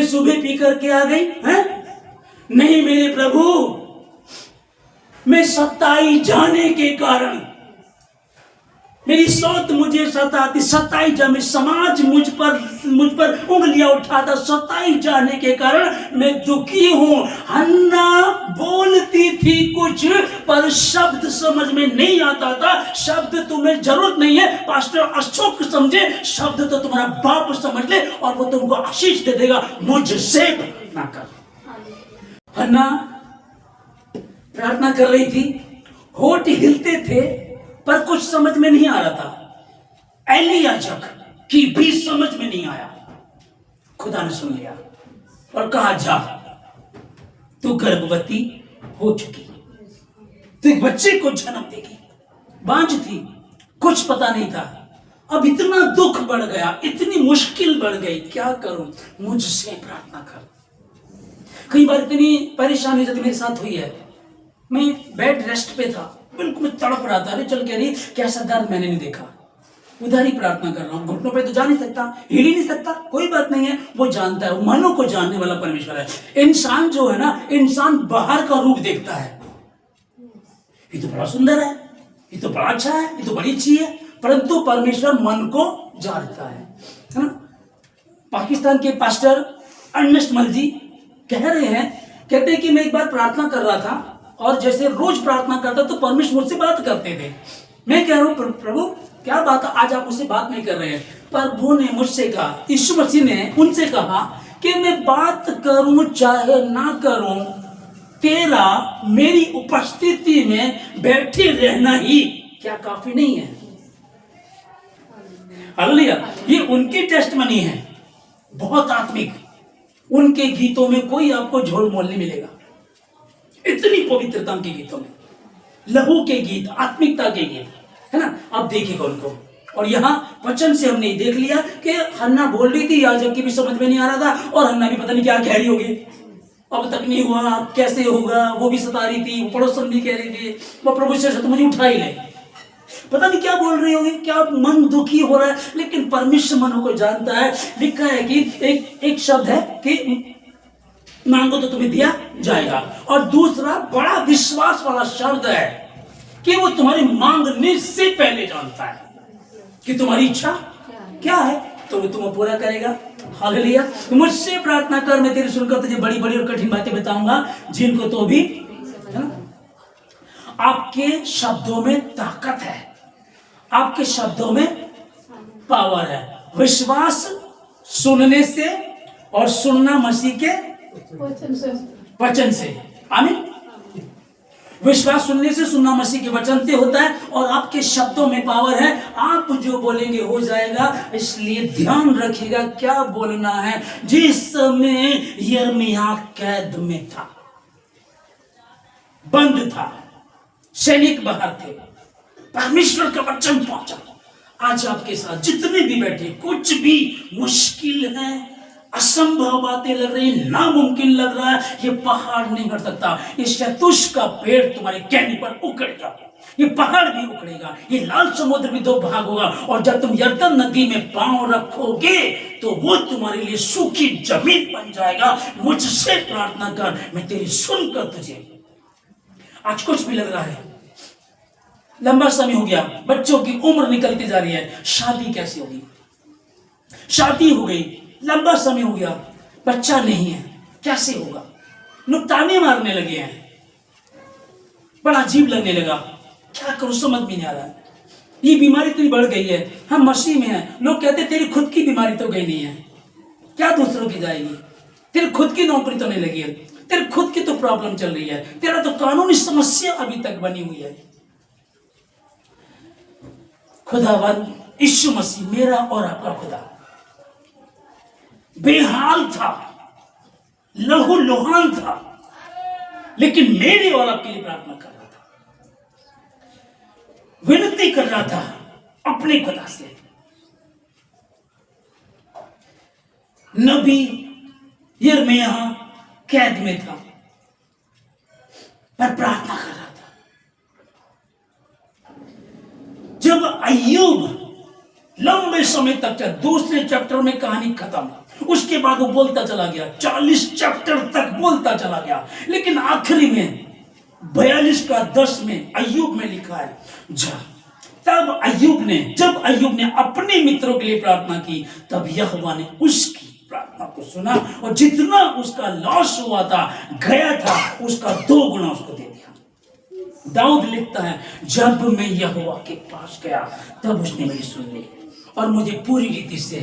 सुबह पी करके आ गई है। नहीं मेरे प्रभु, मैं सताई जाने के कारण, मेरी सौत मुझे सताती, सताई जाने, समाज मुझ पर उंगलियां उठाता, सताई जाने के कारण मैं दुखी हूं। हन्ना बोलती थी कुछ, पर शब्द समझ में नहीं आता था। शब्द तुम्हें जरूरत नहीं है, पास्टर अशोक समझे, शब्द तो तुम्हारा बाप समझ ले और वो तुमको आशीष दे देगा। मुझसे प्रार्थना कर। हन्ना प्रार्थना कर रही थी, होठ हिलते थे पर कुछ समझ में नहीं आ रहा था। एली याजक की भी समझ में नहीं आया। खुदा ने सुन लिया और कहा जा, तू गर्भवती हो चुकी, तू एक बच्चे को जन्म देगी। बांझ थी, कुछ पता नहीं था। अब इतना दुख बढ़ गया, इतनी मुश्किल बढ़ गई, क्या करूं, मुझसे प्रार्थना कर। कई बार इतनी परेशानी जब मेरे साथ हुई है, मैं बेड रेस्ट पे था, बिल्कुल मैं तड़प रहा था, अरे चल कह रही कैसा दर्द मैंने नहीं देखा, उधर ही प्रार्थना कर रहा हूँ। घुटनों पे तो जा नहीं सकता, हिल ही नहीं सकता, कोई बात नहीं है, वो जानता है, वो मनों को जानने वाला परमेश्वर है। इंसान जो है ना, इंसान बाहर का रूप देखता है, ये तो बड़ा सुंदर है, ये तो बड़ा अच्छा है, ये तो बड़ी अच्छी है, परंतु परमेश्वर मन को जानता है ना। पाकिस्तान के पास्टर अर्नेस्ट मल जी कह रहे हैं, कहते हैं कि मैं एक बार प्रार्थना कर रहा था और जैसे रोज प्रार्थना करता तो परमेश्वर मुझसे बात करते थे। मैं कह रहा हूं प्रभु क्या बात, आज आप मुझसे बात नहीं कर रहे हैं। प्रभु ने मुझसे कहा, यीशु मसीह ने उनसे कहा कि मैं बात करूं चाहे ना करूं, तेरा मेरी उपस्थिति में बैठे रहना ही क्या काफी नहीं है। हालेलुया। ये उनकी टेस्टमनी है, बहुत आत्मिक। उनके गीतों में कोई आपको झोल मोल नहीं मिलेगा, इतनी पवित्रता के गीतों में, लहू के गीत, आत्मिकता के गीत, है ना। अब देखिएगा उनको। और यहाँ वचन से हमने देख लिया कि हन्ना बोल रही थी, याजक की भी समझ में नहीं आ रहा था और हन्ना भी पता नहीं क्या कह रही होगी, अब तक नहीं हुआ, अब कैसे होगा, वो भी सता रही थी, वो पड़ोसन भी कह रही थी, वो प्रभु से तो मुझे उठा ही ले, पता नहीं क्या बोल रही होगी, क्या मन दुखी हो रहा है, लेकिन परमेश्वर मनों को जानता है। लिखा है कि एक शब्द है कि मांगो तो तुम्हें दिया जाएगा, और दूसरा बड़ा विश्वास वाला शब्द है कि वो तुम्हारी मांगने से पहले जानता है कि तुम्हारी इच्छा क्या है, तो वो तुम्हें पूरा करेगा। हालेलुया। मुझसे प्रार्थना कर, मैं तेरी सुनकर तुझे बड़ी बड़ी और कठिन बातें बताऊंगा, जिनको तो भी, है ना। आपके शब्दों में ताकत है, आपके शब्दों में पावर है। विश्वास सुनने से और सुनना मसीह के वचन से। आमीन। विश्वास सुनने से, सुनना मसीह के वचन से होता है, और आपके शब्दों में पावर है। आप जो बोलेंगे हो जाएगा। इसलिए ध्यान रखिएगा क्या बोलना है। जिस समय यिर्मयाह कैद में था, बंद था, सैनिक बाहर थे, परमेश्वर का वचन पहुंचा। आज आपके साथ जितने भी बैठे, कुछ भी मुश्किल है, असंभव बातें लग रही, नामुमकिन लग रहा है, ये पहाड़ नहीं हट सकता। ये शतुष का पेड़ तुम्हारे कहने पर उखड़ेगा, ये पहाड़ भी उखड़ेगा, ये लाल समुद्र भी दो भाग होगा, और जब तुम यरदन नदी में पांव रखोगे तो वो तुम्हारे लिए सूखी जमीन बन जाएगा। मुझसे प्रार्थना कर, मैं तेरी सुनकर तुझे। आज कुछ भी लग रहा है, लंबा समय हो गया, बच्चों की उम्र निकलती जा रही है, शादी कैसे होगी? शादी हो गई, लंबा समय हो गया, बच्चा नहीं है, कैसे होगा? लोग ताने मारने लगे हैं, बड़ा अजीब लगने लगा, क्या करूं समझ में नहीं आ रहा है। ये बीमारी तो बढ़ गई है, हम मसीह में हैं, लोग कहते तेरी खुद की बीमारी तो गई नहीं है, क्या दूसरों की जाएगी? तेरी खुद की नौकरी तो नहीं लगी है, तेरी खुद की तो प्रॉब्लम चल रही है, तेरा तो कानूनी समस्या अभी तक बनी हुई है। खुदावंद यीशु मसीह, मेरा और आपका खुदा बेहाल था, लहू लुहान था, लेकिन मेरे और आपके लिए प्रार्थना कर रहा था, विनती कर रहा था अपने खुदा से। नबी यिर्मयाह कैद में था, पर प्रार्थना कर रहा था। जब अय्यूब लंबे समय तक चला, दूसरे चैप्टर में कहानी खत्म, उसके बाद वो बोलता चला गया, 40 चैप्टर तक बोलता चला गया, लेकिन आखिरी में 42:10 में अय्यूब में लिखा है, जब अय्यूब ने अपने मित्रों के लिए प्रार्थना की, तब यहोवा ने उसकी प्रार्थना को सुना, और जितना उसका लॉस हुआ था, गया था, उसका 2 गुना उसको दे दिया। दाऊद लिखता है, जब मैं यहोवा के पास गया तब उसने मेरी सुन ली और मुझे पूरी रीति से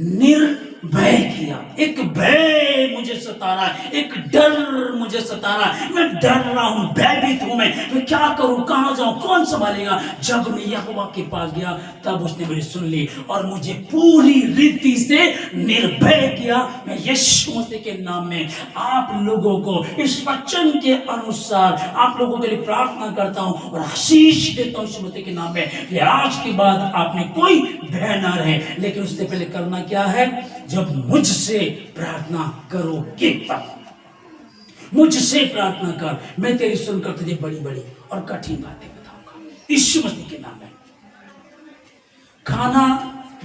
निर्भय किया। एक भय मुझे सता रहा है, एक डर मुझे सता रहा है, मैं डर रहा हूं, भयभीत हूं, मैं क्या करूं, कहां जाऊं, कौन संभालेगा? जब मैं यहोवा के पास गया तब उसने मेरी सुन ली और मुझे पूरी रीति से निर्भय किया। मैं यीशु मसीह के नाम में आप लोगों को इस वचन के अनुसार आप लोगों के लिए प्रार्थना करता हूं और आशीष देता हूं यीशु मसीह के नाम में कि आज के बाद आप में कोई भय ना रहे। लेकिन उससे पहले करना क्या है? जब मुझसे प्रार्थना करोगे तब, मुझसे प्रार्थना कर, मैं तेरी सुनकर तुझे बड़ी बड़ी और कठिन बातें बताऊंगा यीशु मसीह के नाम में। खाना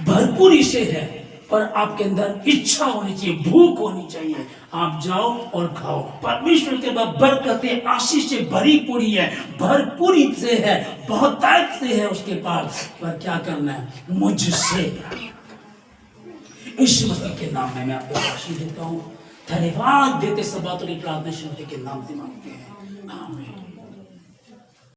भरपूरी से है और आपके अंदर इच्छा होनी चाहिए, भूख होनी चाहिए। आप जाओ और खाओ। परमेश्वर के बाद बरकतें आशीष से भरी पूरी है, भरपूरी से है, बहुतायत से है उसके पास। पर क्या करना है? मुझसे प्रार्थना। यीशु मसीह के नाम में मैं आपको आशीष देता हूँ। धन्यवाद देते सब बातों की प्रार्थना यीशु मसीह के नाम से मांगते हैं, आमीन।